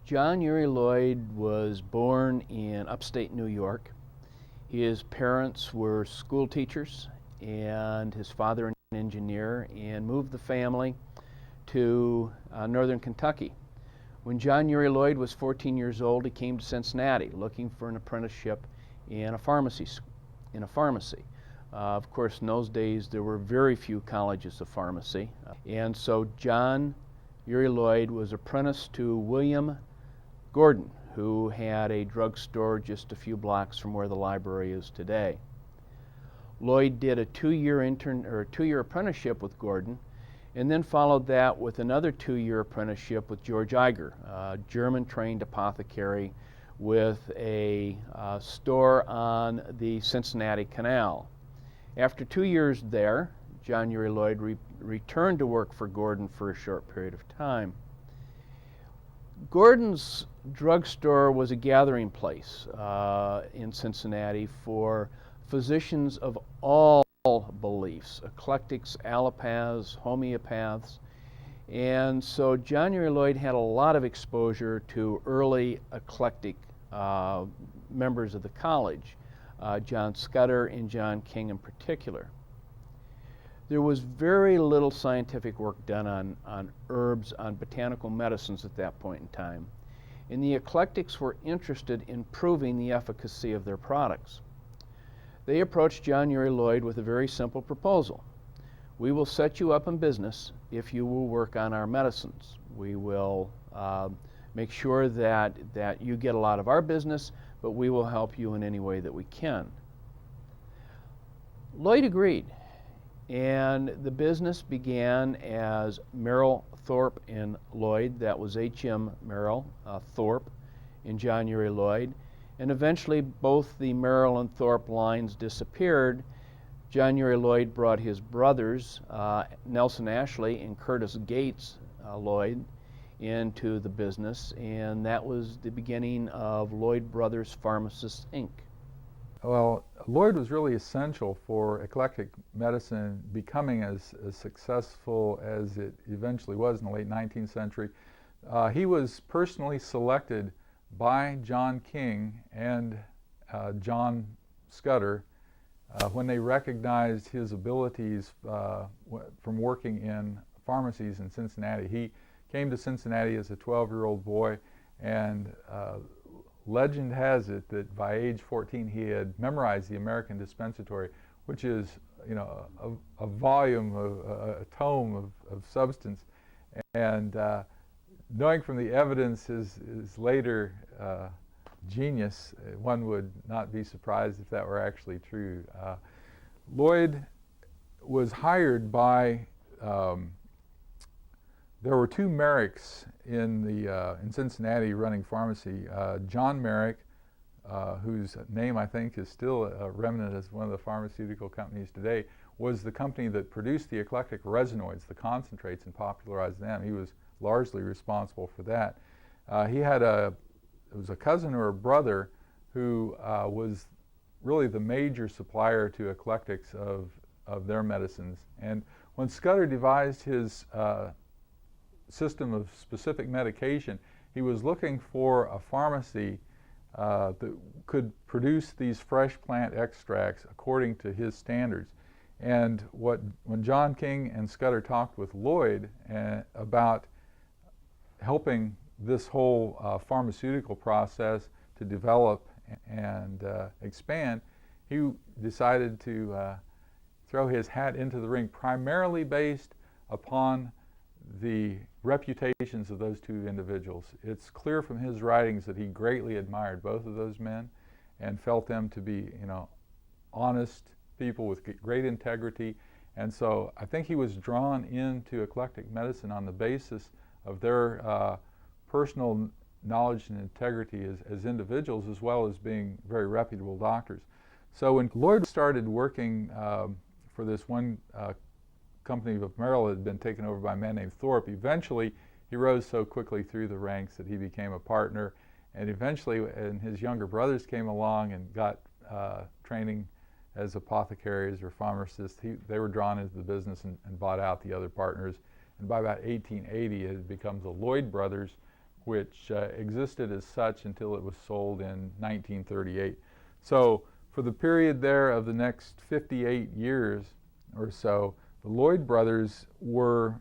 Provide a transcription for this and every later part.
John Uri Lloyd was born in upstate New York. His parents were school teachers and his father an engineer, and moved the family to northern Kentucky. When John Uri Lloyd was 14 years old, he came to Cincinnati looking for an apprenticeship in a pharmacy. Of course, in those days there were very few colleges of pharmacy, and so John Uri Lloyd was apprenticed to William Gordon, who had a drugstore just a few blocks from where the library is today. Lloyd did a two-year apprenticeship with Gordon, and then followed that with another two-year apprenticeship with George Eiger, a German-trained apothecary with a store on the Cincinnati Canal. After 2 years there, John Uri Lloyd returned to work for Gordon for a short period of time. Gordon's drugstore was a gathering place in Cincinnati for physicians of all beliefs, eclectics, allopaths, homeopaths, and so John Uri Lloyd had a lot of exposure to early eclectic members of the college, John Scudder and John King in particular. There was very little scientific work done on herbs, on botanical medicines at that point in time, and the eclectics were interested in proving the efficacy of their products. They approached John Uri Lloyd with a very simple proposal. We will set you up in business if you will work on our medicines. We will make sure that you get a lot of our business, but we will help you in any way that we can. Lloyd agreed, and the business began as Merrill, Thorpe, and Lloyd. That was H.M. Merrill, Thorpe, and John Uri Lloyd. And eventually both the Merrill and Thorpe lines disappeared. John Uri Lloyd brought his brothers, Nelson Ashley and Curtis Gates Lloyd, into the business, and that was the beginning of Lloyd Brothers Pharmacist, Inc. Well, Lloyd was really essential for eclectic medicine becoming as successful as it eventually was in the late 19th century. He was personally selected by John King and John Scudder when they recognized his abilities from working in pharmacies in Cincinnati. He came to Cincinnati as a 12-year-old boy, and legend has it that by age 14 he had memorized the American Dispensatory, which is, a volume, a tome of substance. And knowing from the evidence his later genius, one would not be surprised if that were actually true. Lloyd was hired by, there were two Merricks in Cincinnati running pharmacy. John Merrick, whose name I think is still a remnant as one of the pharmaceutical companies today, was the company that produced the eclectic resinoids, the concentrates, and popularized them. He was largely responsible for that. He had it was a cousin or a brother who was really the major supplier to eclectics of their medicines. And when Scudder devised his system of specific medication, he was looking for a pharmacy that could produce these fresh plant extracts according to his standards. And when John King and Scudder talked with Lloyd about helping this whole pharmaceutical process to develop and expand, he decided to throw his hat into the ring, primarily based upon the reputations of those two individuals. It's clear from his writings that he greatly admired both of those men and felt them to be, honest people with great integrity. And so I think he was drawn into eclectic medicine on the basis of their personal knowledge and integrity as individuals, as well as being very reputable doctors. So when Lloyd started working for this one company of Merrill that had been taken over by a man named Thorpe, eventually he rose so quickly through the ranks that he became a partner, and eventually and his younger brothers came along and got training as apothecaries or pharmacists. They were drawn into the business and bought out the other partners, and by about 1880 it had become the Lloyd Brothers which existed as such until it was sold in 1938. So for the period there of the next 58 years or so, the Lloyd brothers were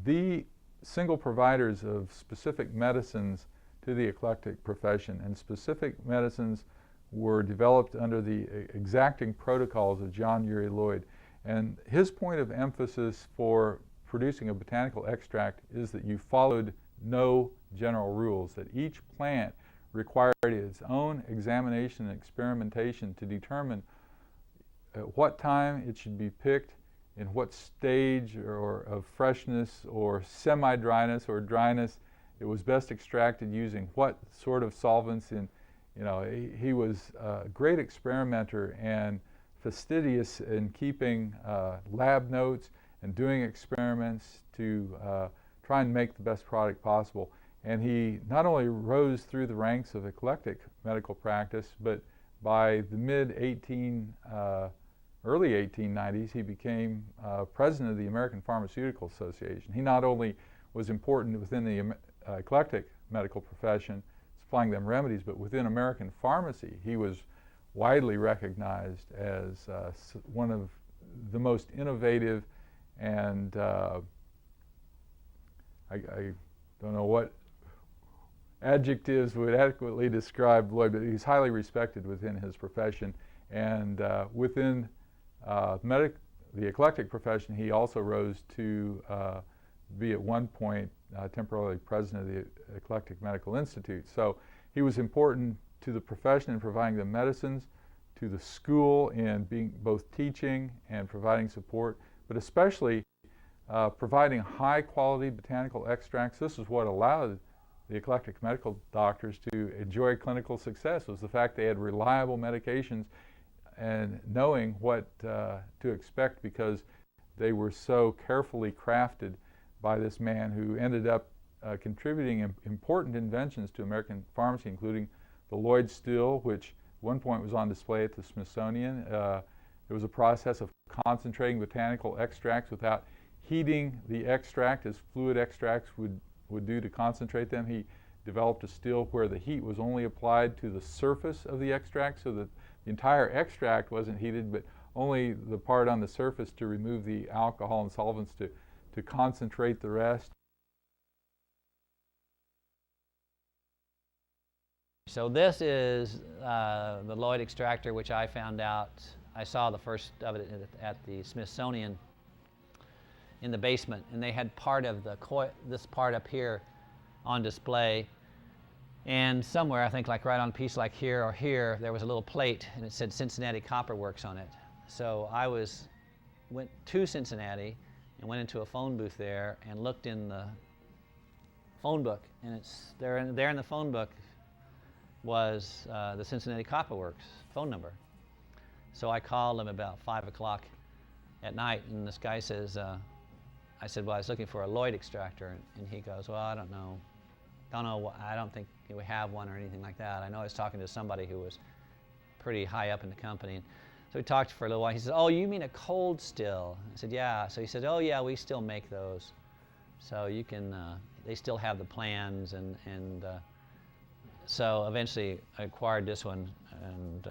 the single providers of specific medicines to the eclectic profession, and specific medicines were developed under the exacting protocols of John Uri Lloyd. And his point of emphasis for producing a botanical extract is that you followed no general rules, that each plant required its own examination and experimentation to determine at what time it should be picked, in what stage or of freshness or semi-dryness or dryness it was best extracted, using what sort of solvents. He was a great experimenter and fastidious in keeping lab notes and doing experiments to try and make the best product possible. And he not only rose through the ranks of eclectic medical practice, but by the early 1890s, he became president of the American Pharmaceutical Association. He not only was important within the eclectic medical profession, supplying them remedies, but within American pharmacy, he was widely recognized as one of the most innovative and I don't know what adjectives would adequately describe Lloyd, but he's highly respected within his profession. And within the eclectic profession, he also rose to be at one point temporarily president of the Eclectic Medical Institute. So he was important to the profession in providing the medicines, to the school in being both teaching and providing support, but especially providing high quality botanical extracts. This is what allowed the eclectic medical doctors to enjoy clinical success, was the fact they had reliable medications and knowing what to expect, because they were so carefully crafted by this man who ended up contributing important inventions to American pharmacy, including the Lloyd still, which at one point was on display at the Smithsonian. It was a process of concentrating botanical extracts without heating the extract as fluid extracts would do to concentrate them. He developed a still where the heat was only applied to the surface of the extract, so that the entire extract wasn't heated, but only the part on the surface to remove the alcohol and solvents to concentrate the rest. So this is the Lloyd extractor, which I found out, I saw the first of it at the Smithsonian in the basement, and they had part of this part up here on display. And somewhere, I think like right on a piece like here or here, there was a little plate and it said Cincinnati Copper Works on it. So I went to Cincinnati and went into a phone booth there and looked in the phone book, and it's there in the phone book was the Cincinnati Copper Works phone number. So I called him about 5 o'clock at night, and this guy says, I said, well, I was looking for a Lloyd extractor, and he goes, well, I don't know, I don't think we have one or anything like that. I know I was talking to somebody who was pretty high up in the company. So we talked for a little while. He said, oh, you mean a cold still? I said, yeah. So he said, oh yeah, we still make those. So you can, they still have the plans, and so eventually I acquired this one, and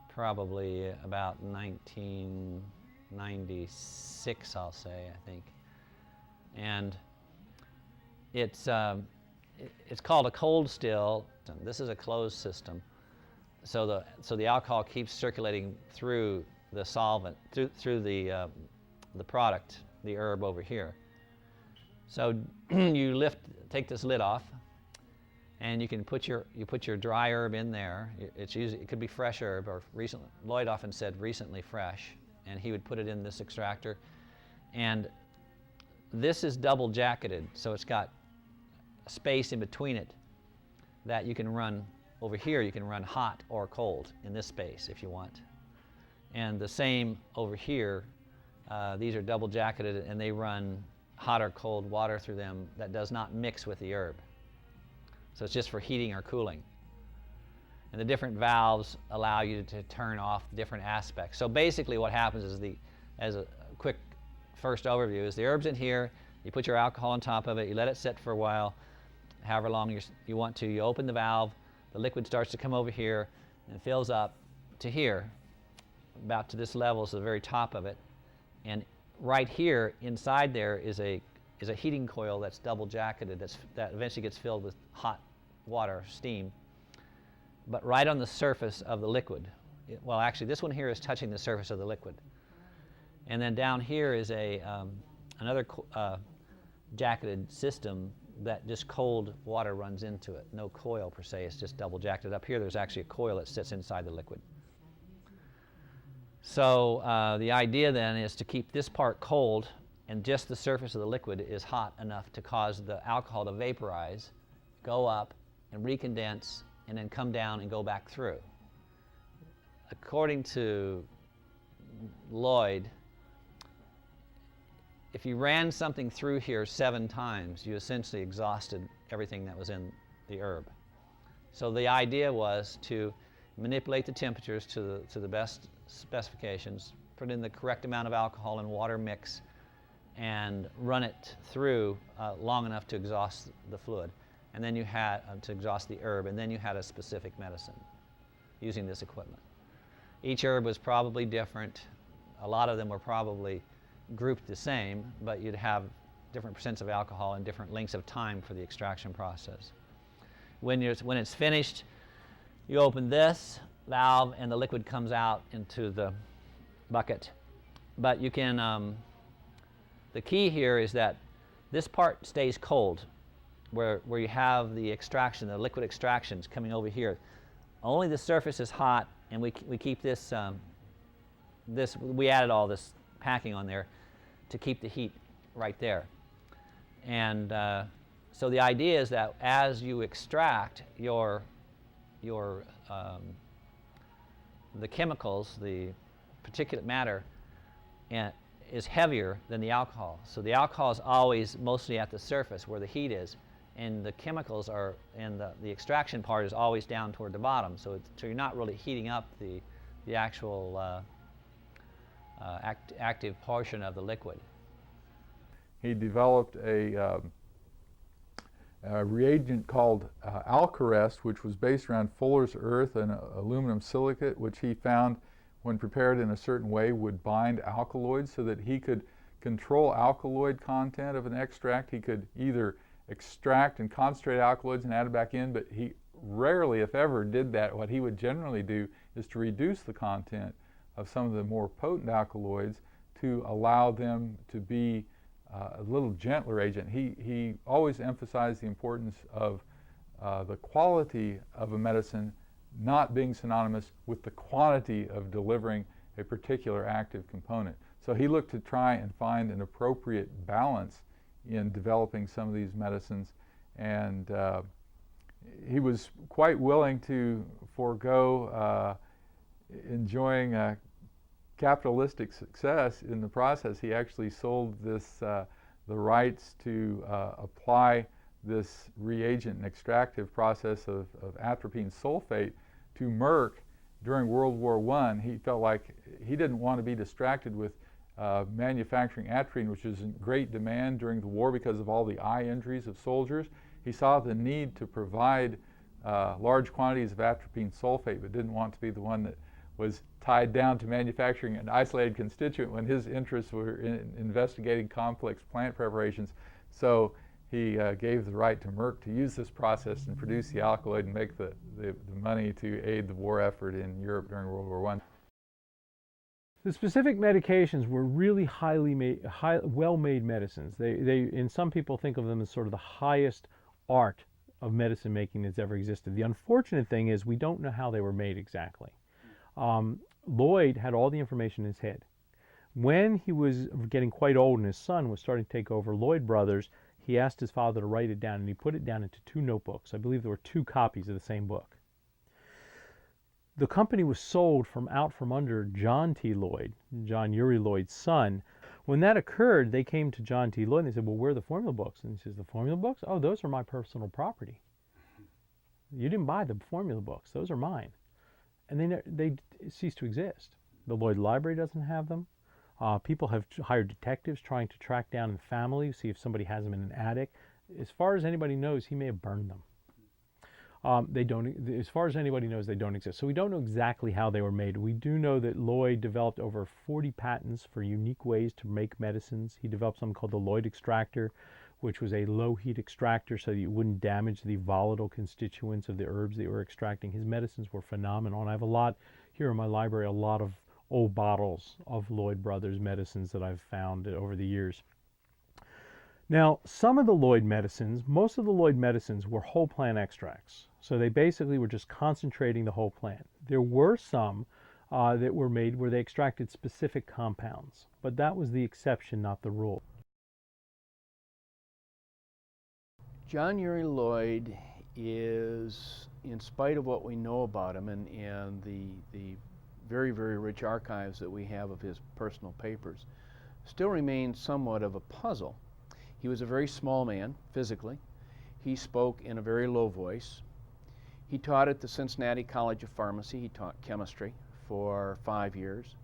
probably about 1996, I'll say, I think. And it's called a cold still. This is a closed system. So the alcohol keeps circulating through the solvent, through the product, the herb over here. So you take this lid off, and you can put your dry herb in there. It could be fresh herb or recently. Lloyd often said recently fresh, and he would put it in this extractor. And this is double jacketed, so it's got a space in between it that you can run. Over here you can run hot or cold in this space if you want. And the same over here, these are double jacketed, and they run hot or cold water through them that does not mix with the herb. So it's just for heating or cooling. And the different valves allow you to turn off different aspects. So basically what happens is, as a quick first overview, is the herb's in here, you put your alcohol on top of it, you let it sit for a while, however long you want to. You open the valve, the liquid starts to come over here and fills up to here, about to this level, is the very top of it. And right here, inside there is a heating coil that's double jacketed that eventually gets filled with hot water, steam. But right on the surface of the liquid, well, actually, this one here is touching the surface of the liquid. And then down here is another jacketed system that just cold water runs into it. No coil per se, it's just double jacketed. Up here, there's actually a coil that sits inside the liquid. So the idea then is to keep this part cold, and just the surface of the liquid is hot enough to cause the alcohol to vaporize, go up, and recondense, and then come down and go back through. According to Lloyd, if you ran something through here 7 times, you essentially exhausted everything that was in the herb. So the idea was to manipulate the temperatures to the best specifications, put in the correct amount of alcohol and water mix, and run it through long enough to exhaust the fluid, and then you had to exhaust the herb, and then you had a specific medicine using this equipment. Each herb was probably different. A lot of them were probably grouped the same, but you'd have different percents of alcohol and different lengths of time for the extraction process. When it's finished, you open this valve and the liquid comes out into the bucket. But you can, the key here is that this part stays cold, where you have the extraction, the liquid extractions coming over here. Only the surface is hot, and we keep this, we added all this packing on there to keep the heat right there. And so the idea is that as you extract the chemicals, the particulate matter, is heavier than the alcohol. So the alcohol is always mostly at the surface where the heat is, and the chemicals are, and the extraction part is always down toward the bottom. So you're not really heating up the actual active portion of the liquid. He developed a reagent called Alcarest, which was based around Fuller's earth and aluminum silicate, which he found, when prepared in a certain way, would bind alkaloids, so that he could control alkaloid content of an extract. He could either extract and concentrate alkaloids and add it back in, but he rarely, if ever, did that. What he would generally do is to reduce the content of some of the more potent alkaloids to allow them to be a little gentler agent. He always emphasized the importance of the quality of a medicine not being synonymous with the quantity of delivering a particular active component. So he looked to try and find an appropriate balance in developing some of these medicines, and he was quite willing to forego enjoying capitalistic success in the process. He actually sold the rights to apply this reagent and extractive process of atropine sulfate to Merck during World War I. He felt like he didn't want to be distracted with manufacturing atropine, which was in great demand during the war because of all the eye injuries of soldiers. He saw the need to provide large quantities of atropine sulfate, but didn't want to be the one that was tied down to manufacturing an isolated constituent when his interests were in investigating complex plant preparations. So he gave the right to Merck to use this process and produce the alkaloid and make the money to aid the war effort in Europe during World War I. The specific medications were really well-made medicines. And some people think of them as sort of the highest art of medicine making that's ever existed. The unfortunate thing is we don't know how they were made exactly. Lloyd had all the information in his head. When he was getting quite old and his son was starting to take over Lloyd Brothers, he asked his father to write it down, and he put it down into 2 notebooks. I believe there were 2 copies of the same book. The company was sold from under John T. Lloyd, John Uri Lloyd's son. When that occurred, they came to John T. Lloyd and they said, well, where are the formula books? And he says, the formula books? Oh, those are my personal property. You didn't buy the formula books. Those are mine. And they ceased to exist. The Lloyd Library doesn't have them. People have hired detectives trying to track down the family, see if somebody has them in an attic. as far as anybody knows, he may have burned them. They don't, as far as anybody knows, they don't exist. So we don't know exactly how they were made. We do know that Lloyd developed over 40 patents for unique ways to make medicines. He developed something called the Lloyd extractor, which was a low heat extractor so that you wouldn't damage the volatile constituents of the herbs that you were extracting. His medicines were phenomenal. And I have a lot here in my library, a lot of old bottles of Lloyd Brothers medicines that I've found over the years. Now, some of the Lloyd medicines, most of the Lloyd medicines were whole plant extracts. So they basically were just concentrating the whole plant. There were some that were made where they extracted specific compounds, but that was the exception, not the rule. John Uri Lloyd is, in spite of what we know about him and the very, very rich archives that we have of his personal papers, still remains somewhat of a puzzle. He was a very small man, physically. He spoke in a very low voice. He taught at the Cincinnati College of Pharmacy. He taught chemistry for 5 years.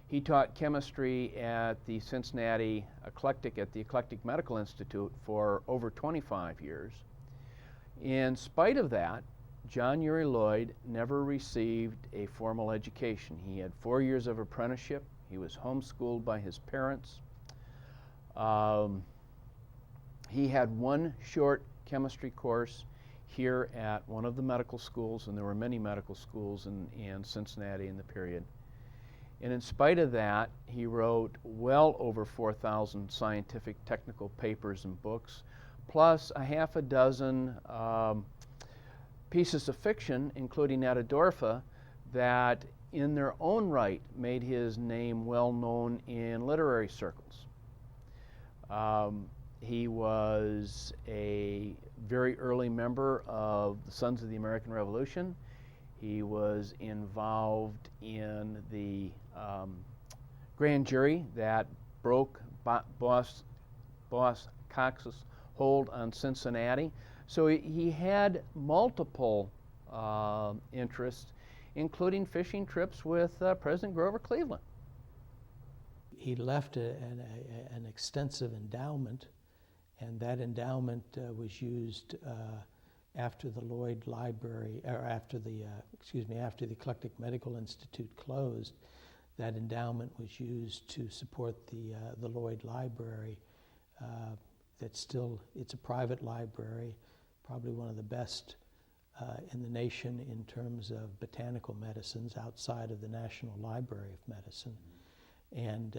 He taught chemistry at the Cincinnati Eclectic, at the Eclectic Medical Institute for over 25 years. In spite of that, John Uri Lloyd never received a formal education. He had 4 years of apprenticeship. He was homeschooled by his parents. He had one short chemistry course here at one of the medical schools, and there were many medical schools in Cincinnati in the period. And in spite of that, he wrote well over 4,000 scientific technical papers and books, plus a half a dozen pieces of fiction, including Etadorfa, that in their own right made his name well known in literary circles. He was a very early member of the Sons of the American Revolution. He was involved in the grand jury that broke Boss Cox's hold on Cincinnati. So he had multiple interests, including fishing trips with President Grover Cleveland. He left an extensive endowment, and that endowment was used after the Lloyd Library, or after the Eclectic Medical Institute closed. That endowment was used to support the Lloyd Library. It's a private library, probably one of the best in the nation in terms of botanical medicines outside of the National Library of Medicine. And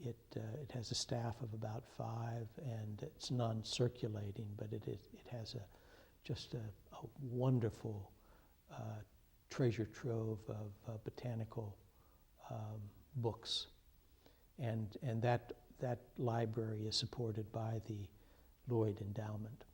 it has a staff of about 5, and it's non-circulating, but it has just a wonderful treasure trove of botanical books, and that library is supported by the Lloyd Endowment.